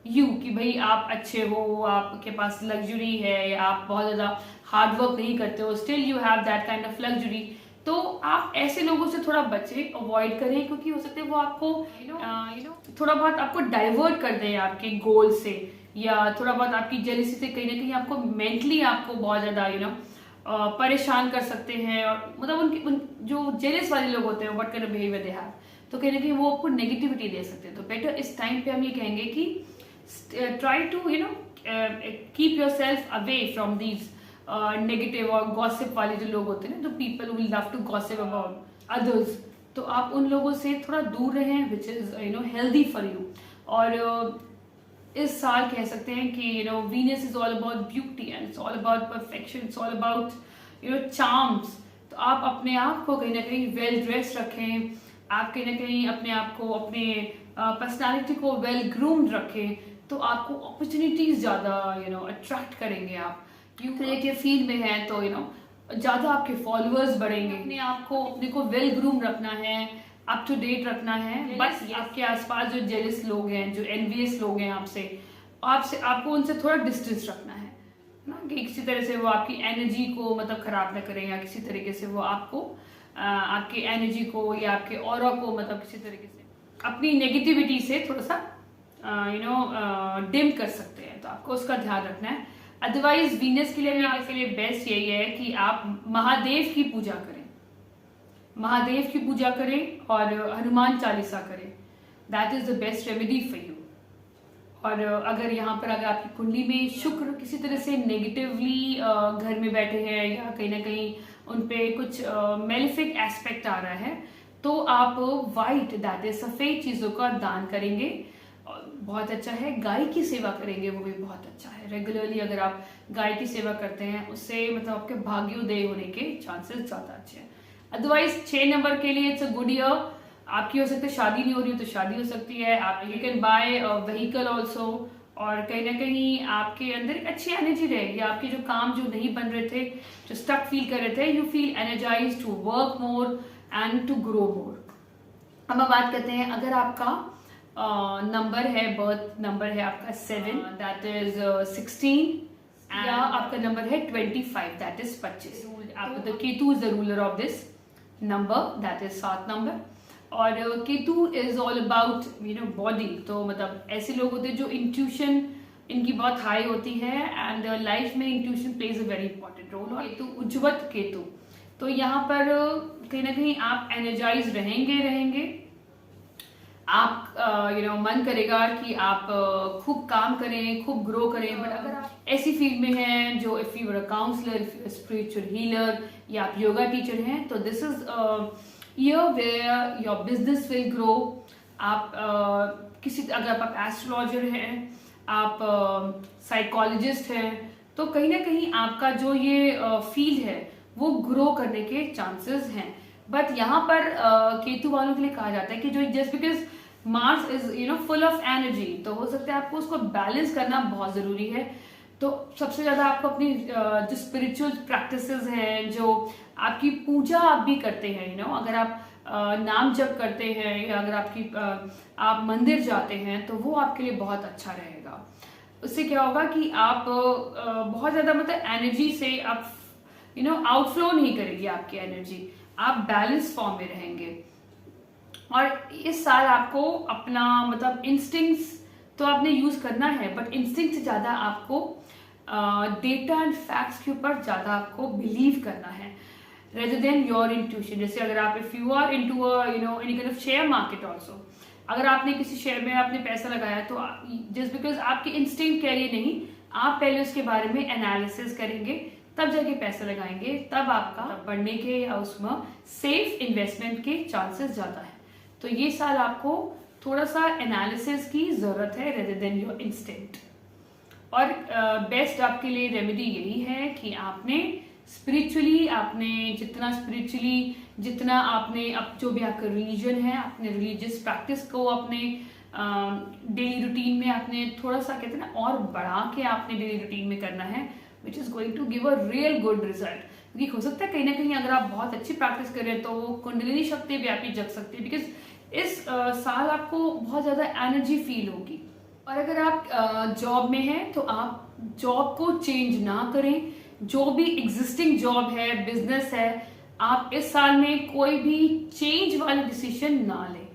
यू, कि भाई आप अच्छे हो, आपके पास लग्जरी है, या आप बहुत ज्यादा हार्ड वर्क नहीं करते हो, still you have that kind of luxury. तो आप ऐसे लोगों से थोड़ा बचें, अवॉइड करें, क्योंकि हो सकता है वो आपको थोड़ा बहुत आपको डाइवर्ट कर दें आपके गोल से, या थोड़ा बहुत आपकी जेलसी से कहीं ना कहीं आपको मेंटली आपको बहुत ज्यादा परेशान कर सकते हैं। और मतलब जो जेलस वाले लोग होते हैं what kind of behaviour they have, तो कहीं ना कहीं वो आपको नेगेटिविटी दे सकते हैं। तो बेटर इस टाइम पे हम ये कहेंगे कि try to keep yourself away from these negative और गॉसिप वाले जो लोग होते हैं ना, जो people will love to gossip about others, तो आप उन लोगों से थोड़ा दूर रहें, which is healthy for you. और इस साल कह सकते हैं कि Venus is all about beauty and it's all about perfection, it's all about charms. तो आप अपने आप को कहीं ना कहीं वेल ड्रेस रखें, आप कहीं ना कहीं अपने आप को, अपने पर्सनालिटी को वेल ग्रूम्ड रखें, तो आपको अपॉर्चुनिटीज ज्यादा अट्रैक्ट करेंगे। आप क्रिएटिव फील्ड में हैं तो ज्यादा आपके फॉलोअर्स बढ़ेंगे। अपने को वेल ग्रूम रखना है, अप टू डेट रखना है। बस आपके आसपास जो जेलस लोग हैं, जो एनवियस लोग हैं आपसे आपको उनसे थोड़ा डिस्टेंस रखना है ना, कि किसी तरह से वो आपकी एनर्जी को मतलब खराब ना करें, या किसी तरीके से वो आपको आपकी एनर्जी को या आपके ऑरा को मतलब किसी तरीके से अपनी नेगेटिविटी से थोड़ा सा डिम कर सकते हैं। तो आपको उसका ध्यान रखना है। अदरवाइज वीनस के लिए आपके लिए बेस्ट यही है कि आप महादेव की पूजा करें, महादेव की पूजा करें और हनुमान चालीसा करें। That is the best remedy for you. और अगर यहाँ पर अगर आपकी कुंडली में शुक्र किसी तरह से नेगेटिवली घर में बैठे हैं, या कहीं ना कहीं उन पे कुछ मेलिफिक एस्पेक्ट आ रहा है, तो आप वाइट दैट इज सफेद चीजों का दान करेंगे, बहुत अच्छा है। गाय की सेवा करेंगे, वो भी बहुत अच्छा है। रेगुलरली अगर आप गाय की सेवा करते हैं, उससे मतलब आपके भाग्योदय होने के चांसेस ज्यादा अच्छे हैं। अदरवाइज 6 नंबर के लिए इट्स अ गुड ईयर। आपकी हो सकती है शादी नहीं हो रही हो तो शादी हो सकती है, आप you can buy vehicle also, और कहीं ना कहीं आपके अंदर एक अच्छी एनर्जी रहेगी। आपके जो काम जो नहीं बन रहे थे, जो स्टक फील कर रहे थे, you feel energise to work more and to grow more. अब हम बात करते हैं अगर आपका नंबर है, बर्थ नंबर है आपका 7, दैट इज 16, या आपका नंबर है 25, दैट इज 25। आप Ketu is the ruler of this number, that is 7 number. और Ketu is all about body, तो मतलब ऐसे लोग होते हैं जो इंट्यूशन इनकी बहुत हाई होती है, एंड लाइफ में intuition plays a very important role. और केतु उज्ज्वल केतु, तो यहाँ पर कहीं ना कहीं आप एनर्जाइज रहेंगे, आप मन करेगा कि आप खूब काम करें, खूब ग्रो करें। बट अगर आप ऐसी फील्ड में हैं जो if you are a counsellor, if you spiritual healer, या आप योगा टीचर हैं, तो this is year where your business will grow. आप अगर आप एस्ट्रोलॉजर हैं, आप साइकोलॉजिस्ट हैं, तो कहीं ना कहीं आपका जो ये फील्ड है वो ग्रो करने के चांसेस हैं। बट यहाँ पर केतु वालों के लिए कहा जाता है कि जो just because Mars is full of energy, तो हो सकता है आपको उसको बैलेंस करना बहुत जरूरी है। तो सबसे ज्यादा आपको अपनी जो स्पिरिचुअल प्रैक्टिसेस हैं, जो आपकी पूजा आप भी करते हैं, अगर आप नाम जप करते हैं, या अगर आप मंदिर जाते हैं, तो वो आपके लिए बहुत अच्छा रहेगा। उससे क्या होगा कि आप बहुत ज्यादा मतलब एनर्जी से आप आउटफ्लो नहीं करेगी आपकी एनर्जी, आप बैलेंस फॉर्म में रहेंगे। और इस साल आपको अपना मतलब इंस्टिंक्ट्स तो आपने यूज करना है, बट इंस्टिंक्ट से ज्यादा आपको डेटा एंड फैक्ट्स के ऊपर ज्यादा आपको बिलीव करना है rather than your intuition। जैसे अगर आप if you are into any kind of share market also, अगर आपने किसी शेयर में आपने पैसा लगाया, तो just because आपके इंस्टिंक्ट कह रही नहीं, आप पहले उसके बारे में एनालिसिस करेंगे, तब जाके पैसा लगाएंगे, तब आपका बढ़ने के या उसमें सेफ इन्वेस्टमेंट के चांसेस ज्यादा है। तो ये साल आपको थोड़ा सा एनालिसिस की जरूरत है rather than your instinct। और बेस्ट आपके लिए रेमेडी यही है कि आपने जितना आपने अब जो भी आपका रिलीजन है, अपने रिलीजियस प्रैक्टिस को अपने डेली रूटीन में आपने थोड़ा सा कहते हैं ना और बढ़ा के आपने डेली रूटीन में करना है, which is going to give a real good result. क्योंकि हो सकता है कहीं ना कहीं अगर आप बहुत अच्छी प्रैक्टिस कर रहे हैं तो वो कुंडलिनी शक्ति भी आपकी जग सकती है, बिकॉज इस साल आपको बहुत ज्यादा एनर्जी फील होगी। और अगर आप जॉब में हैं तो आप जॉब को चेंज ना करें, जो भी एग्जिस्टिंग जॉब है, बिजनेस है, आप इस साल में कोई भी चेंज वाले डिसीजन ना लें।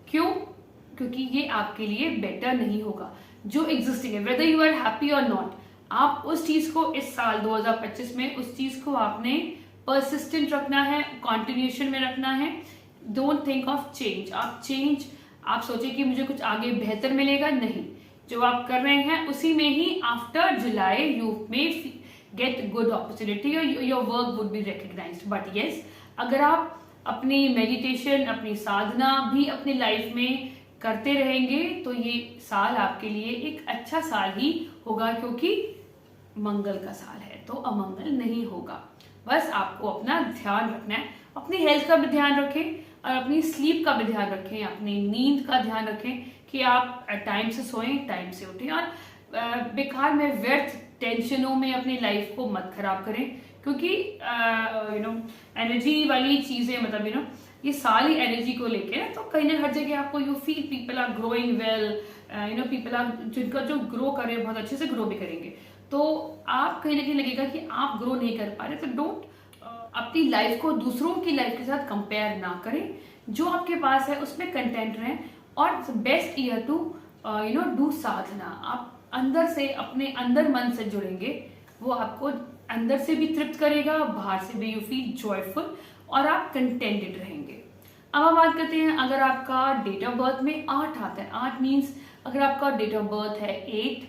क्यों? क्योंकि ये आपके लिए बेटर नहीं होगा। जो एग्जिस्टिंग है, वेदर यू आर हैप्पी और नॉट, आप उस चीज को इस साल 2025 में उस चीज को आपने परसिस्टेंट रखना है, कॉन्टिन्यूशन में रखना है। Don't think of change. आप सोचे कि मुझे कुछ आगे बेहतर मिलेगा, नहीं। जो आप कर रहे हैं उसी में ही after July you may get good opportunity, your work would be recognized. But yes, अगर आप अपनी मेडिटेशन, अपनी साधना भी अपनी लाइफ में करते रहेंगे तो ये साल आपके लिए एक अच्छा साल ही होगा, क्योंकि मंगल का साल है तो अमंगल नहीं होगा। बस आपको अपना ध्यान रखना है, अपनी हेल्थ का भी ध्यान रखें और अपनी स्लीप का भी ध्यान रखें, अपनी नींद का ध्यान रखें कि आप टाइम से सोएं, टाइम से उठें, और बेकार में व्यर्थ टेंशनों में अपनी लाइफ को मत खराब करें। क्योंकि एनर्जी वाली चीजें मतलब ये सारी एनर्जी को लेके, तो कहीं ना हर जगह आपको you feel people are growing well, people are जिनका जो ग्रो कर रहे हैं बहुत अच्छे से ग्रो भी करेंगे। तो आप कहीं ना कहीं लगेगा कि आप ग्रो नहीं कर पा रहे, तो डोंट अपनी लाइफ को दूसरों की लाइफ के साथ कंपेयर ना करें। जो आपके पास है उसमें कंटेंट रहें, और बेस्ट ईयर टू डू साधना। आप अंदर से अपने अंदर मन से जुड़ेंगे, वो आपको अंदर से भी तृप्त करेगा, बाहर से भी यू फील जॉयफुल और आप कंटेंटेड रहेंगे। अब हम बात करते हैं, अगर आपका डेट ऑफ बर्थ में 8 आता है, 8 मीन्स अगर आपका डेट ऑफ बर्थ है 8,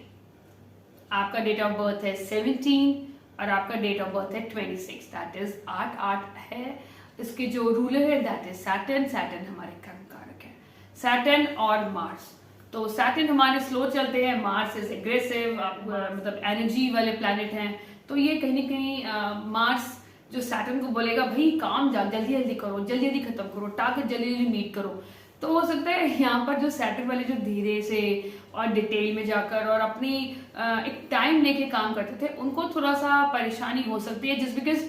आपका डेट ऑफ बर्थ है 17 और आपका डेट ऑफ बर्थ है 26, दैट इज 8 है। इसके जो रूलर है दैट इज सैटर्न हमारे कर्म कारक है, सैटर्न और मार्स। तो सैटर्न हमारे स्लो चलते हैं, मार्स इज एग्रेसिव, मतलब एनर्जी वाले प्लैनेट हैं। तो ये कहीं ना कहीं मार्स जो सैटर्न को बोलेगा भाई काम जल्दी जल्दी करो, जल्दी जल्दी खत्म करो, टारगेट जल्दी जल्दी मीट करो। तो हो सकता है यहाँ पर जो सैटर्न वाले जो धीरे से और डिटेल में जाकर और अपनी एक टाइम लेके काम करते थे, उनको थोड़ा सा परेशानी हो सकती है, जिस बिकॉज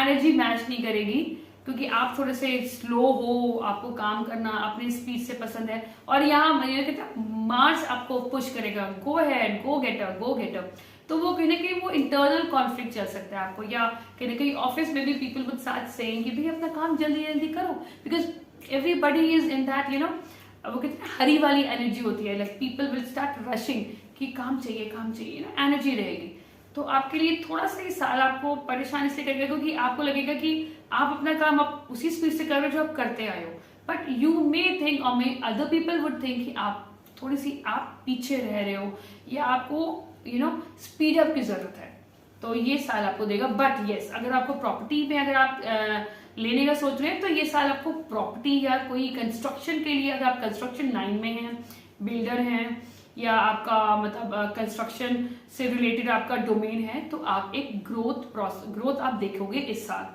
एनर्जी मैच नहीं करेगी। क्योंकि आप थोड़े से स्लो हो, आपको काम करना अपने स्पीड से पसंद है, और यहाँ मैंने कहता मार्स आपको पुश करेगा, go ahead, go get up, go get up. तो वो कहीं ना कहीं वो इंटरनल कॉन्फ्लिक्ट चल सकता है आपको, या कहीं ना कहीं ऑफिस में भी पीपल वुड स्टार्ट सेइंग कि भाई अपना काम जल्दी जल्दी करो, because everybody is in that वो कहते हैं हरी वाली एनर्जी होती है, like people will start rushing कि काम चाहिए ना, एनर्जी रहेगी। तो आपके लिए थोड़ा सा ये साल आपको परेशान इसलिए करेगा क्योंकि आपको लगेगा कि आप अपना काम आप उसी स्पीड से कर रहे हो जो आप करते आए हो, बट यू मे थिंक और मे अदर पीपल वुड थिंक कि आप थोड़ी सी आप पीछे रह रहे हो, या आपको स्पीड अप की जरूरत है। तो ये साल आपको देगा। बट यस, अगर आपको प्रॉपर्टी में अगर आप लेने का सोच रहे हैं तो ये साल आपको प्रॉपर्टी या कोई कंस्ट्रक्शन के लिए, अगर आप कंस्ट्रक्शन लाइन में हैं, बिल्डर हैं, या आपका मतलब कंस्ट्रक्शन से रिलेटेड आपका डोमेन है, तो आप एक ग्रोथ आप देखोगे इस साल।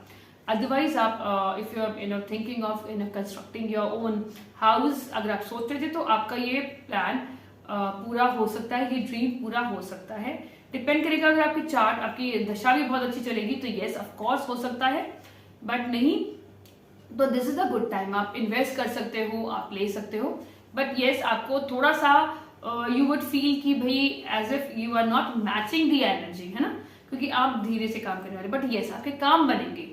अदरवाइज आप if you are thinking of constructing your own house, अगर आप सोच रहे थे तो आपका ये प्लान पूरा हो सकता है, ये ड्रीम पूरा हो सकता है। डिपेंड करेगा, अगर आपकी चार्ट आपकी दशा भी बहुत अच्छी चलेगी तो येस ऑफ कोर्स हो सकता है, बट नहीं तो this is a good time, आप इन्वेस्ट कर सकते हो, आप ले सकते हो। बट येस, आपको थोड़ा सा यू वुड फील कि भाई as if you are not matching the energy, है ना, क्योंकि आप धीरे से काम करने वाले। बट येस, आपके काम बनेंगे,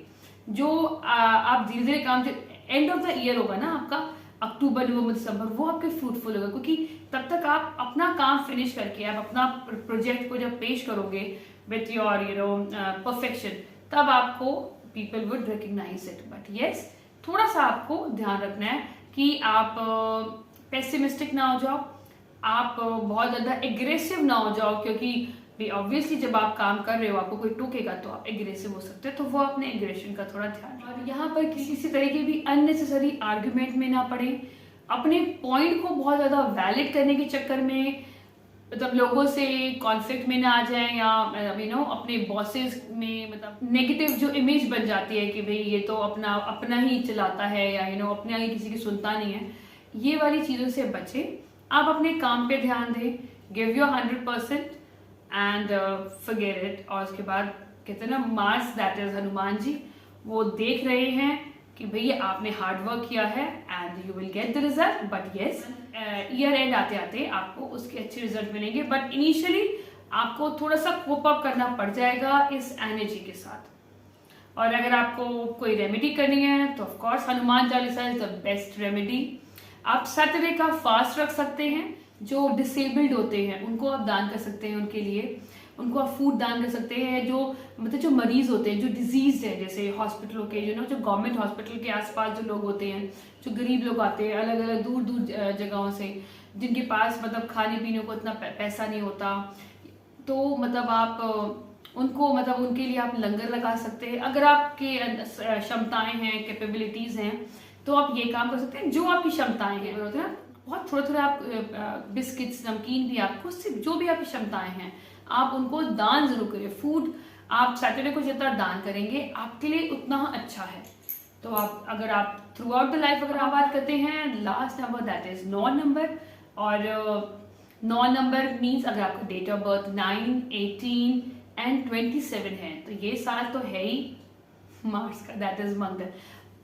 जो आप धीरे धीरे काम, एंड ऑफ द ईयर होगा ना आपका, अक्टूबर नवंबर दिसंबर, वो आपके फ्रूटफुल होगा, क्योंकि तब तक आप अपना काम फिनिश करके आप अपना प्रोजेक्ट को जब पेश करोगे विथ योर परफेक्शन, तब आपको people would recognise it. But yes, थोड़ा सा आपको ध्यान रखना है कि आप पेसिमिस्टिक ना हो जाओ, आप बहुत ज्यादा एग्रेसिव ना हो जाओ, क्योंकि ऑब्वियसली जब आप काम कर रहे हो आपको कोई टोकेगा तो आप एग्रेसिव हो सकते हैं, तो वो अपने एग्रेशन का थोड़ा ध्यान। और यहाँ पर किसी तरीके भी अननेसेसरी आर्ग्यूमेंट में ना पड़े, अपने पॉइंट को बहुत ज्यादा वैलिड करने के चक्कर में मतलब लोगों से कॉन्फ्लिक्ट में ना आ जाए, या अपने बॉसेस में मतलब नेगेटिव जो इमेज बन जाती है कि भाई ये तो अपना ही चलाता है, या अपना ही किसी की सुनता नहीं है, ये वाली चीजों से बचे। आप अपने काम पे ध्यान दें, give your 100% and forget it. और उसके बाद कहते हैं ना, Mars that is Hanuman ji, वो देख रहे हैं कि भैया आपने हार्ड वर्क किया है and you will get the result. But yes, year and आते आते आपको उसके अच्छे रिजल्ट मिलेंगे, बट इनिशियली आपको थोड़ा सा कोप अप करना पड़ जाएगा इस एनर्जी के साथ। और अगर आपको कोई रेमेडी करनी है तो of course Hanuman Chalisa is the best remedy. आप सैटरडे का फास्ट रख सकते हैं, जो डिसेबल्ड होते हैं उनको आप दान कर सकते हैं, उनके लिए उनको आप फूड दान कर सकते हैं। जो मतलब जो मरीज होते हैं, जो डिजीज है, जैसे हॉस्पिटलों के जो गवर्नमेंट हॉस्पिटल के आसपास जो लोग होते हैं, जो गरीब लोग आते हैं अलग अलग दूर दूर जगहों से, जिनके पास मतलब खाने पीने को इतना पैसा नहीं होता, तो मतलब आप उनको मतलब उनके लिए आप लंगर लगा सकते हैं। अगर आपके क्षमताएं हैं, कैपेबिलिटीज हैं, तो आप ये काम कर सकते हैं। जो आपकी क्षमताएं हैं होते हैं, बहुत थोड़ा थोड़ा आप बिस्किट्स, नमकीन भी, आपको सिर्फ जो भी आपकी क्षमताएं हैं आप उनको दान जरूर करें। फूड आप सैटरडे को जितना दान करेंगे आपके लिए उतना अच्छा है। तो आप अगर आप थ्रू आउट द लाइफ अगर आप बात करते हैं, last number that is 9 number, और 9 नंबर मीन्स अगर आपका डेट ऑफ बर्थ 9, 18 एंड 27 है, तो ये साल तो है ही मार्स का, दैट इज मंगल।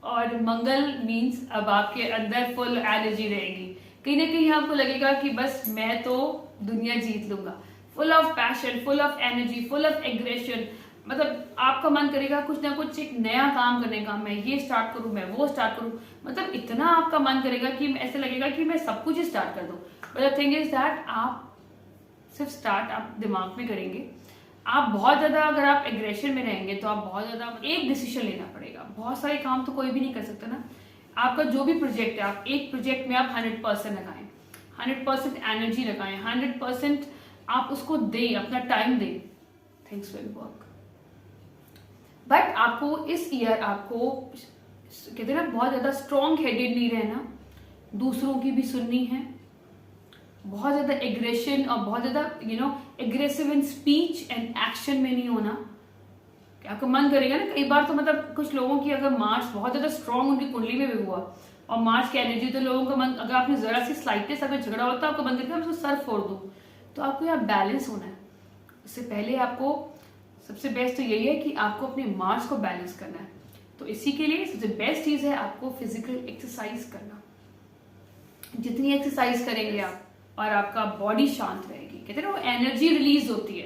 और मंगल मीन्स अब आपके अंदर फुल एनर्जी रहेगी, कहीं ना कहीं आपको लगेगा कि बस मैं तो दुनिया जीत लूंगा, full of passion, full of energy, full of aggression. मतलब आपका मन करेगा कुछ ना कुछ एक नया काम करने का, मैं ये स्टार्ट करूं, मैं वो स्टार्ट करूं, मतलब इतना आपका मन करेगा कि ऐसे लगेगा कि मैं सब कुछ ही स्टार्ट कर दूं। But the thing is that आप सिर्फ स्टार्ट आप दिमाग में करेंगे, आप बहुत ज्यादा अगर आप एग्रेशन में रहेंगे तो आप बहुत ज्यादा एक डिसीजन लेना पड़ेगा। बहुत सारे काम तो कोई भी नहीं कर सकता ना। आपका जो भी प्रोजेक्ट है, आप एक प्रोजेक्ट में आप 100% लगाएं, 100% एनर्जी लगाएं, 100% आप उसको दें, अपना टाइम दें, थिंग्स विल वर्क। बट आपको इस ईयर आपको कहते हैं ना बहुत ज्यादा स्ट्रॉन्ग हेडेड नहीं रहना, दूसरों की भी सुननी है, बहुत ज्यादा एग्रेशन और बहुत ज्यादा aggressive in speech and action में नहीं होना। आपका मन करेगा ना, कई बार तो मतलब कुछ लोगों की अगर मार्स बहुत ज्यादा स्ट्रॉन्ग उनकी कुंडली में भी हुआ और मार्स की एनर्जी, तो लोगों का मन, अगर आपने जरा सी स्लाइटेस्ट अगर झगड़ा होता है आपको मन करेगा उसको सर फोड़ दूं। तो आपको यहाँ बैलेंस होना है। उससे पहले आपको सबसे बेस्ट तो यही है कि आपको अपने मार्स को बैलेंस करना है। तो इसी के लिए सबसे बेस्ट चीज है आपको फिजिकल एक्सरसाइज करना। जितनी एक्सरसाइज करेंगे आप और आपका बॉडी शांत रहेगी, कहते हैं ना वो एनर्जी रिलीज होती है।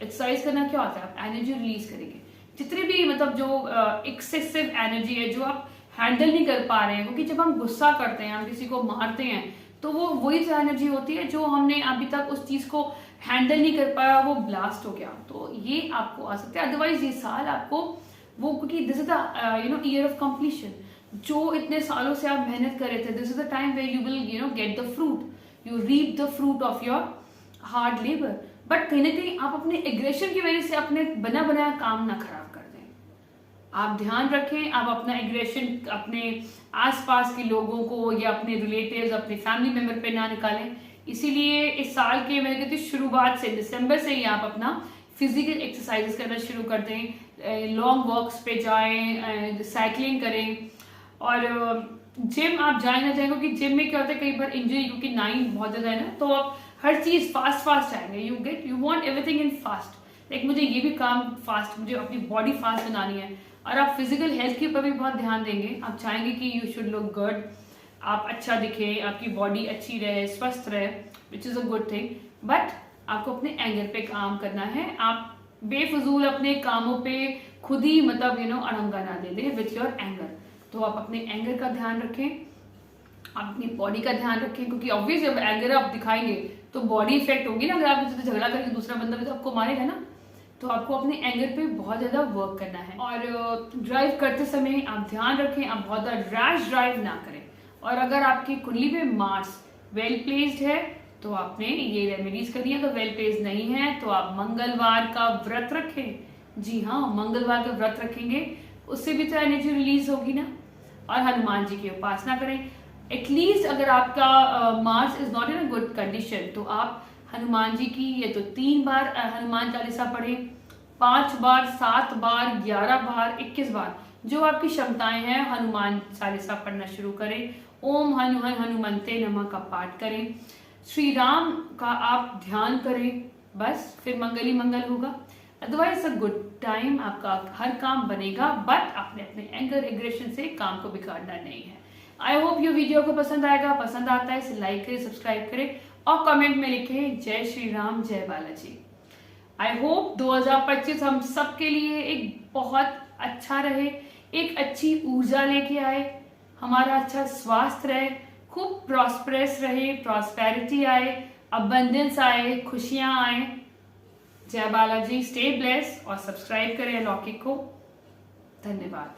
एक्सरसाइज करना क्या होता है, आप एनर्जी रिलीज करेंगे। जितनी भी मतलब जो एक्सेसिव एनर्जी है जो आप हैंडल नहीं कर पा रहे हैं, क्योंकि जब हम गुस्सा करते हैं, हम किसी को मारते हैं, तो वो वही जो एनर्जी होती है जो हमने अभी तक उस चीज को हैंडल नहीं कर पाया, वो ब्लास्ट हो गया। तो ये आपको आ सकता है। अदरवाइज ये साल आपको वो, क्योंकि this is the year of completion, जो इतने सालों से आप मेहनत कर रहे थे, this is the time where you will get the fruit, you reap the fruit of your hard labour. But कहीं ना कहीं आप अपने एग्रेशन की वजह से अपने बना बनाया काम ना खराब कर दें। आप ध्यान रखें, आप अपना एग्रेशन अपने आसपास के लोगों को या अपने रिलेटिव्स, अपने फैमिली मेंबर पे ना निकालें। इसीलिए इस साल के मैं कहती हूँ शुरुआत से, दिसंबर से ही आप अपना फिजिकल एक्सरसाइजेस करना शुरू कर दें। लॉन्ग वॉक्स पे जाएं, साइकिलिंग करें, और जिम आप जाए ना जाए, क्योंकि जिम में क्या होता है कई बार इंजरी, क्योंकि नाइन बहुत ज्यादा है ना, तो आप हर चीज फास्ट आएंगे। You want everything in fast. Like मुझे ये भी काम फास्ट, मुझे अपनी बॉडी फास्ट बनानी है। और आप फिजिकल हेल्थ के ऊपर भी बहुत ध्यान देंगे। आप चाहेंगे कि यू शुड लुक गुड, आप अच्छा दिखे, आपकी बॉडी अच्छी रहे, स्वस्थ रहे, which is a good thing. But आपको अपने एंगर पे काम करना है। आप बेफजूल अपने कामों पे खुद ही मतलब अड़ंगा ना दे दें विथ योर एंगर। तो आप अपने एंगर का ध्यान रखें, आप अपनी बॉडी का ध्यान रखें, क्योंकि ऑब्वियस जब एंगर आप दिखाएंगे तो बॉडी इफेक्ट होगी ना। अगर आप किसी से झगड़ा करके दूसरा बंदा भी तो आपको मारेगा ना। तो आपको अपने एंगर पे बहुत ज्यादा वर्क करना है। और ड्राइव करते समय आप ध्यान रखें, आप बहुत ज्यादा रैश ड्राइव ना करें। और अगर आपकी कुंडली में मार्स वेल प्लेस्ड है तो आपने ये रेमेडीज करनी है। तो वेल प्लेस्ड नहीं है तो आप मंगलवार का व्रत रखें। जी हाँ, मंगलवार का व्रत रखेंगे, उससे भी तो एनर्जी रिलीज होगी ना। और हनुमान जी की उपासना करें। एटलीस्ट अगर आपका Mars is not in a good condition तो आप हनुमान जी की ये तो 3 बार हनुमान चालीसा पढ़ें, 5 बार, 7 बार, 11 बार, 21 बार, जो आपकी क्षमताएं हैं हनुमान चालीसा पढ़ना शुरू करें। ओम हनुमंते नमः का पाठ करें। श्री राम का आप ध्यान करें, बस फिर मंगल ही मंगल होगा। अदरवाइज अ गुड टाइम, आपका हर काम बनेगा। बट आपने अपने एंगर एग्रेशन से काम को बिगाड़ना नहीं है। आई होप ये वीडियो को पसंद आएगा। पसंद आता है इसे लाइक करें, सब्सक्राइब करें और कमेंट में लिखें जय श्री राम, जय बालाजी। आई होप 2025 हम सबके लिए एक बहुत अच्छा रहे, एक अच्छी ऊर्जा लेके आए, हमारा अच्छा स्वास्थ्य रहे, खूब प्रॉस्परस रहे, प्रॉस्पेरिटी आए, अबंडेंस आए, खुशियां आए। जय बालाजी। स्टे ब्लेस और सब्सक्राइब करें अलौकिक को। धन्यवाद।